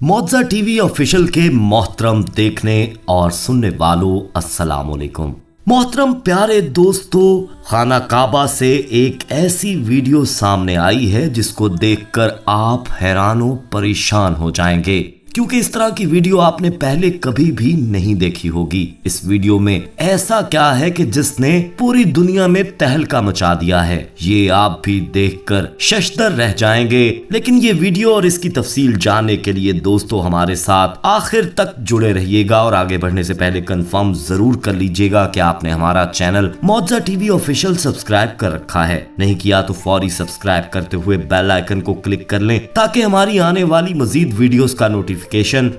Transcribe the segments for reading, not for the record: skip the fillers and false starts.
मौजा TV official के मोहतरम देखने और सुनने वालों अस्सलाम वालेकुम। मोहतरम प्यारे दोस्तों, खाना काबा से एक ऐसी वीडियो सामने आई है जिसको देखकर आप हैरानो परेशान हो जाएंगे, क्योंकि इस तरह की वीडियो आपने पहले कभी भी नहीं देखी होगी। इस वीडियो में ऐसा क्या है कि जिसने पूरी दुनिया में तहलका मचा दिया है, ये आप भी देखकर शशदर रह जाएंगे। लेकिन ये वीडियो और इसकी तफसील जानने के लिए दोस्तों हमारे साथ आखिर तक जुड़े रहिएगा और आगे बढ़ने से पहले कंफर्म जरूर कर लीजिएगा कि आपने हमारा चैनल मौजा टीवी ऑफिशियल सब्सक्राइब कर रखा है। नहीं किया तो फौरी सब्सक्राइब करते हुए बेल आइकन को क्लिक कर लें ताकि हमारी आने वाली मजीद वीडियोस का नोटिफिकेशन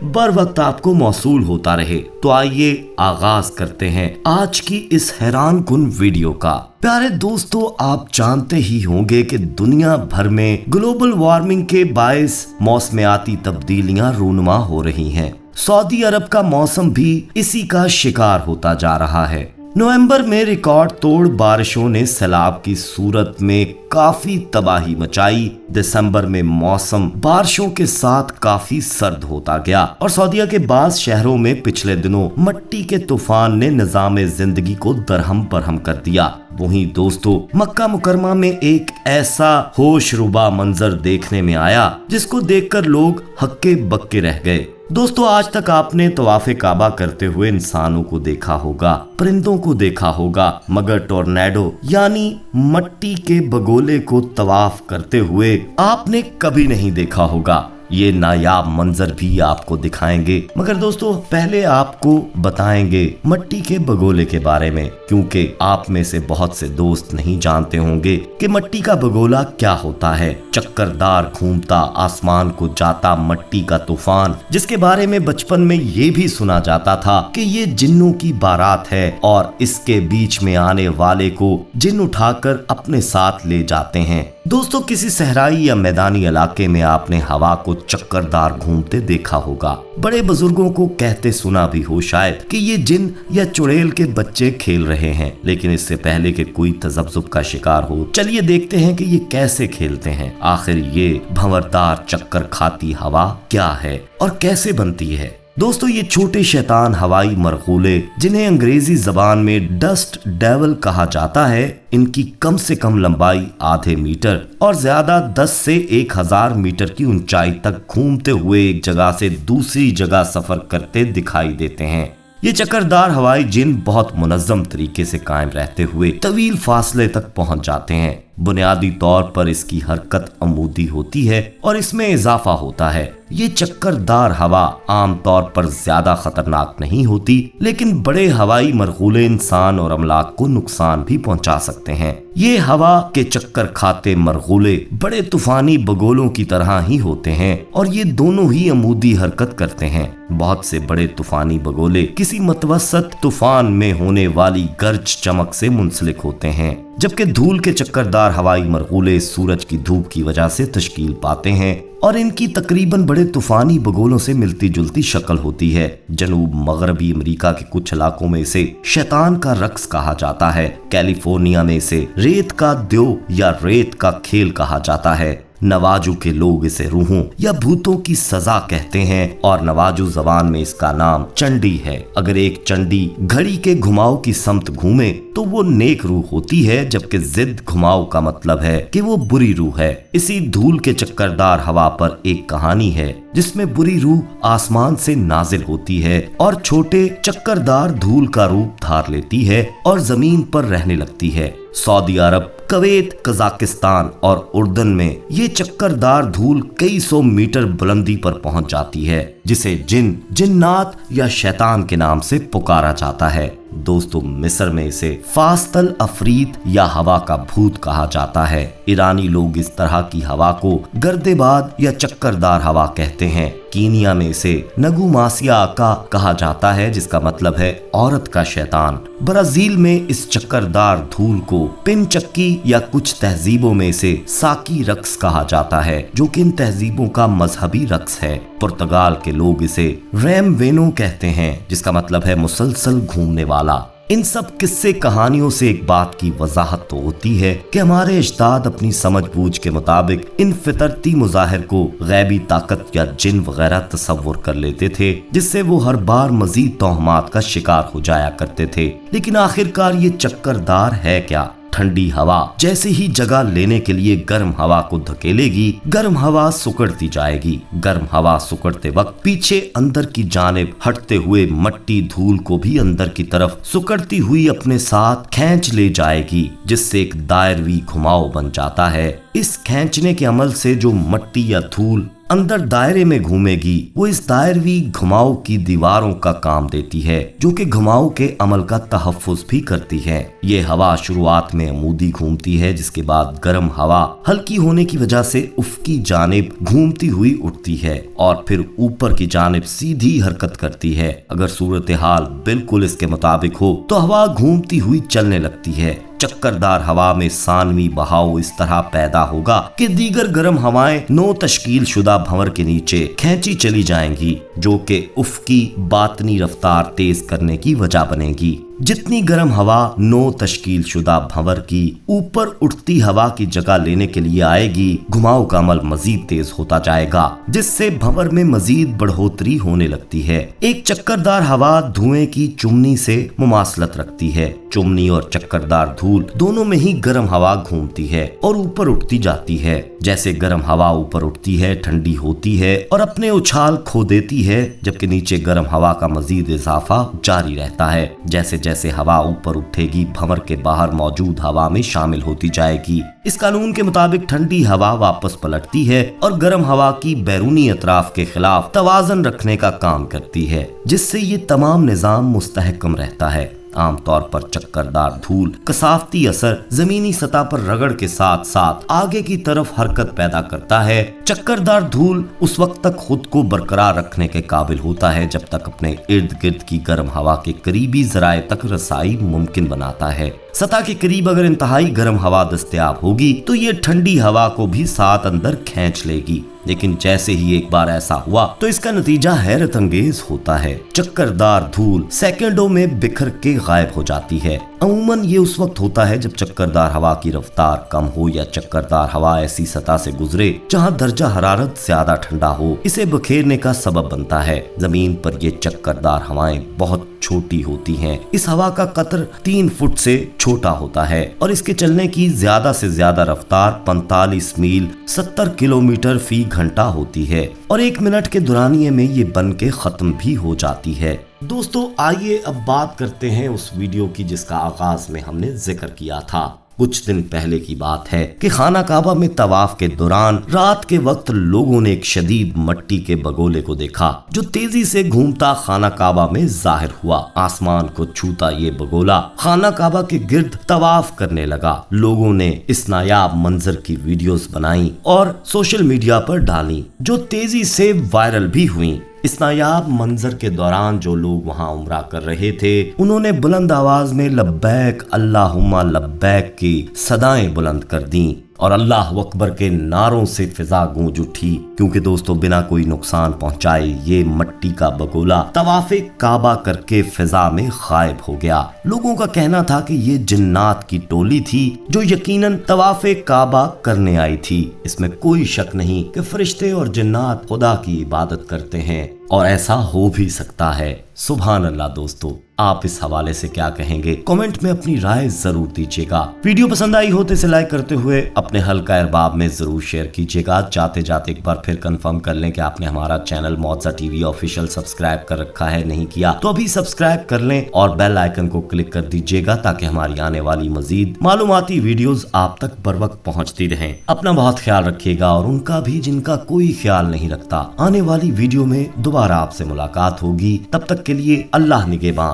बर वक्त आपको मौसूल होता रहे। तो आइए आगाज करते हैं आज की इस हैरान कुन वीडियो का। प्यारे दोस्तों, आप जानते ही होंगे कि दुनिया भर में ग्लोबल वार्मिंग के बायस मौसमियाती तब्दीलियां रूनुमा हो रही हैं। सऊदी अरब का मौसम भी इसी का शिकार होता जा रहा है। नवंबर में रिकॉर्ड तोड़ बारिशों ने सैलाब की सूरत में काफी तबाही मचाई। दिसंबर में मौसम बारिशों के साथ काफी सर्द होता गया और सऊदीया के बाज़ शहरों में पिछले दिनों मट्टी के तूफान ने निज़ाम जिंदगी को दरहम बरहम कर दिया। वहीं दोस्तों, मक्का मुकरमा में एक ऐसा होशरुबा मंजर देखने में आया जिसको देखकर लोग हक्के बक्के रह गए। दोस्तों, आज तक आपने तवाफ़े काबा करते हुए इंसानों को देखा होगा, परिंदों को देखा होगा, मगर टोर्नेडो यानी मट्टी के बगोले को तवाफ करते हुए आपने कभी नहीं देखा होगा। ये नायाब मंजर भी आपको दिखाएंगे, मगर दोस्तों पहले आपको बताएंगे मट्टी के बगोले के बारे में, क्योंकि आप में से बहुत से दोस्त नहीं जानते होंगे कि मट्टी का बगोला क्या होता है। चक्करदार घूमता आसमान को जाता मट्टी का तूफान, जिसके बारे में बचपन में ये भी सुना जाता था कि ये जिन्नों की बारात है और इसके बीच में आने वाले को जिन उठाकर अपने साथ ले जाते हैं। दोस्तों, किसी सहराई या मैदानी इलाके में आपने हवा को चक्करदार घूमते देखा होगा। बड़े बुजुर्गों को कहते सुना भी हो शायद कि ये जिन या चुड़ैल के बच्चे खेल रहे हैं। लेकिन इससे पहले कि कोई तजब्जुब का शिकार हो, चलिए देखते हैं कि ये कैसे खेलते हैं। आखिर ये भंवरदार चक्कर खाती हवा क्या है और कैसे बनती है। दोस्तों, ये छोटे शैतान हवाई मरगूले, जिन्हें अंग्रेजी जबान में डस्ट डेविल कहा जाता है, इनकी कम से कम लंबाई आधे मीटर और ज्यादा 10 से 1000 मीटर की ऊंचाई तक घूमते हुए एक जगह से दूसरी जगह सफर करते दिखाई देते हैं। ये चक्करदार हवाई जिन बहुत मुनज़्ज़म तरीके से कायम रहते हुए तवील फासले तक पहुंच जाते हैं। बुनियादी तौर पर इसकी हरकत अमूदी होती है और इसमें इजाफा होता है। ये चक्करदार हवा आमतौर पर ज्यादा खतरनाक नहीं होती, लेकिन बड़े हवाई मरगूले इंसान और अमलाक को नुकसान भी पहुंचा सकते हैं। ये हवा के चक्कर खाते मरगूले बड़े तूफानी बगोलों की तरह ही होते हैं और ये दोनों ही अमूदी हरकत करते हैं। बहुत से बड़े तूफानी बगोले किसी मतवसत तूफान में होने वाली गर्ज चमक से मुंसलिक होते हैं, जबकि धूल के चक्करदार हवाई मरगूले सूरज की धूप की वजह से तश्कील पाते हैं और इनकी तकरीबन बड़े तूफानी बगोलों से मिलती जुलती शक्ल होती है। जनूब मगरबी अमेरिका के कुछ इलाकों में इसे शैतान का रक्स कहा जाता है। कैलिफोर्निया में इसे रेत का द्यो या रेत का खेल कहा जाता है। नवाजू के लोग इसे रूहों या भूतों की सजा कहते हैं और नवाजू जबान में इसका नाम चंडी है। अगर एक चंडी घड़ी के घुमाव की समत घूमे तो वो नेक रूह होती है, जबकि जिद घुमाव का मतलब है कि वो बुरी रूह है। इसी धूल के चक्करदार हवा पर एक कहानी है जिसमें बुरी रूह आसमान से नाजिल होती है और छोटे चक्करदार धूल का रूप धार लेती है और जमीन पर रहने लगती है। सऊदी अरब, कुवैत, कजाकिस्तान और उर्दन में ये चक्करदार धूल कई सौ मीटर बुलंदी पर पहुंच जाती है, जिसे जिन, जिन्नात या शैतान के नाम से पुकारा जाता है। दोस्तों, मिस्र में इसे फास्तल अफरीत या हवा का भूत कहा जाता है। ईरानी लोग इस तरह की हवा को गर्देबाद या चक्करदार हवा कहते हैं। कीनिया में इसे नगुमासिया आका कहा जाता है, जिसका मतलब है औरत का शैतान। ब्राजील में इस चक्करदार धूल को पिन चक्की या कुछ तहजीबों में इसे साकी रक्स कहा जाता है, जो कि इन तहजीबों का मजहबी रक्स है। पुर्तगाल के लोग इसे रैम वेनो कहते हैं, जिसका मतलब है मुसलसल घूमने वाला। इन सब किस्से कहानियों से एक बात की वजाहत तो होती है कि हमारे अजदाद अपनी समझ बूझ के मुताबिक इन फितरती मुजाहिर को गैबी ताकत या जिन वगैरह तस्वुर कर लेते थे, जिससे वो हर बार मजीद तोहमात का शिकार हो जाया करते थे। लेकिन आखिरकार ये चक्करदार है क्या? ठंडी हवा जैसे ही जगह लेने के लिए गर्म हवा को धकेलेगी, गर्म हवा सुकड़ती जाएगी। गर्म हवा सुकड़ते वक्त पीछे अंदर की जानिब हटते हुए मट्टी धूल को भी अंदर की तरफ सुकड़ती हुई अपने साथ खींच ले जाएगी, जिससे एक दायरवी घुमाव बन जाता है। इस खींचने के अमल से जो मट्टी या धूल अंदर दायरे में घूमेगी, वो इस दायरवी घुमाव की दीवारों का काम देती है, जो कि घुमाव के अमल का तहफ्फुज भी करती है। ये हवा शुरुआत में अमूदी घूमती है, जिसके बाद गर्म हवा हल्की होने की वजह से उफकी जानिब घूमती हुई उठती है और फिर ऊपर की जानिब सीधी हरकत करती है। अगर सूरत हाल बिल्कुल इसके मुताबिक हो तो हवा घूमती हुई चलने लगती है। चक्करदार हवा में सानवी बहाव इस तरह पैदा होगा कि दीगर गर्म हवाएं नो तश्कील शुदा भंवर के नीचे खींची चली जाएंगी, जो कि उफकी बातनी रफ्तार तेज करने की वजह बनेगी। जितनी गर्म हवा नो तश्कील शुदा भंवर की ऊपर उठती हवा की जगह लेने के लिए आएगी, घुमाव का अमल मजीद तेज होता जाएगा, जिससे भंवर में मजीद बढ़ोतरी होने लगती है। एक चक्करदार हवा धुएं की चुमनी से मुमासलत रखती है। चुमनी और चक्करदार धूल दोनों में ही गर्म हवा घूमती है और ऊपर उठती जाती है। जैसे गर्म हवा ऊपर उठती है, ठंडी होती है और अपने उछाल खो देती है, जबकि नीचे गर्म हवा का मजीद इजाफा जारी रहता है। जैसे जैसे हवा ऊपर उठेगी, भंवर के बाहर मौजूद हवा में शामिल होती जाएगी। इस कानून के मुताबिक ठंडी हवा वापस पलटती है और गर्म हवा की बैरूनी अतराफ के खिलाफ तवाज़न रखने का काम करती है, जिससे ये तमाम निज़ाम मुस्तहकम रहता है। आमतौर पर चक्करदार धूल कसाफती असर जमीनी सतह पर रगड़ के साथ साथ आगे की तरफ हरकत पैदा करता है। चक्करदार धूल उस वक्त तक खुद को बरकरार रखने के काबिल होता है जब तक अपने इर्द गिर्द की गर्म हवा के करीबी जराए तक रसाई मुमकिन बनाता है। सतह के करीब अगर इंतहाई गर्म हवा दस्तयाब होगी तो ये ठंडी हवा को भी साथ अंदर खींच लेगी। लेकिन जैसे ही एक बार ऐसा हुआ तो इसका नतीजा हैरत अंगेज होता है। चक्करदार धूल सेकंडों में बिखर के गायब हो जाती है। अमूमन ये उस वक्त होता है जब चक्करदार हवा की रफ्तार कम हो या चक्करदार हवा ऐसी सतह से गुजरे जहां दर्जा हरारत ज्यादा ठंडा हो। इसे बखेरने का सबब बनता है। जमीन पर ये चक्करदार हवाएं बहुत छोटी होती हैं। इस हवा का कतर 3 फुट से छोटा होता है और इसके चलने की ज्यादा से ज्यादा रफ्तार 45 मील 70 किलोमीटर फी घंटा होती है और 1 मिनट के दुरानिये में ये बन के खत्म भी हो जाती है। दोस्तों, आइए अब बात करते हैं उस वीडियो की जिसका आगाज में हमने जिक्र किया था। कुछ दिन पहले की बात है कि खाना काबा में तवाफ के दौरान रात के वक्त लोगों ने एक शदीद मट्टी के बगोले को देखा जो तेजी से घूमता खाना काबा में जाहिर हुआ। आसमान को छूता ये बगोला खाना काबा के गिर्द तवाफ करने लगा। लोगों ने इस नायाब मंजर की वीडियोस बनाई और सोशल मीडिया पर डाली, जो तेजी से वायरल भी हुई। इस नायाब मंजर के दौरान जो लोग वहां उम्रा कर रहे थे, उन्होंने बुलंद आवाज में लब्बैक अल्लाहुम्मा लब्बैक की सदाएं बुलंद कर दी और अल्लाह अकबर के नारों से फिजा गूंज उठी, क्योंकि दोस्तों बिना कोई नुकसान पहुंचाए ये मट्टी का बगोला तवाफे काबा करके फिजा में गायब हो गया। लोगों का कहना था कि ये जिन्नात की टोली थी जो यकीनन तवाफे काबा करने आई थी। इसमें कोई शक नहीं कि फरिश्ते और जिन्नात खुदा की इबादत करते हैं और ऐसा हो भी सकता है। सुभान अल्लाह। दोस्तों, आप इस हवाले से क्या कहेंगे? कमेंट में अपनी राय जरूर दीजिएगा। वीडियो पसंद आई हो तो इसे लाइक करते हुए अपने हल्का अहबाब में जरूर शेयर कीजिएगा। जाते जाते एक बार फिर कंफर्म कर लें कि आपने हमारा चैनल मौजा टीवी ऑफिशियल सब्सक्राइब कर रखा है। नहीं किया तो अभी सब्सक्राइब कर लें और बेल आइकन को क्लिक कर दीजिएगा ताकि हमारी आने वाली मजीद मालूमाती वीडियोस आप तक बर वक्त पहुँचती रहें। अपना बहुत ख्याल रखिएगा और उनका भी जिनका कोई ख्याल नहीं रखता। आने वाली वीडियो में दोबारा आपसे मुलाकात होगी। तब तक के लिए अल्लाह निगहबान।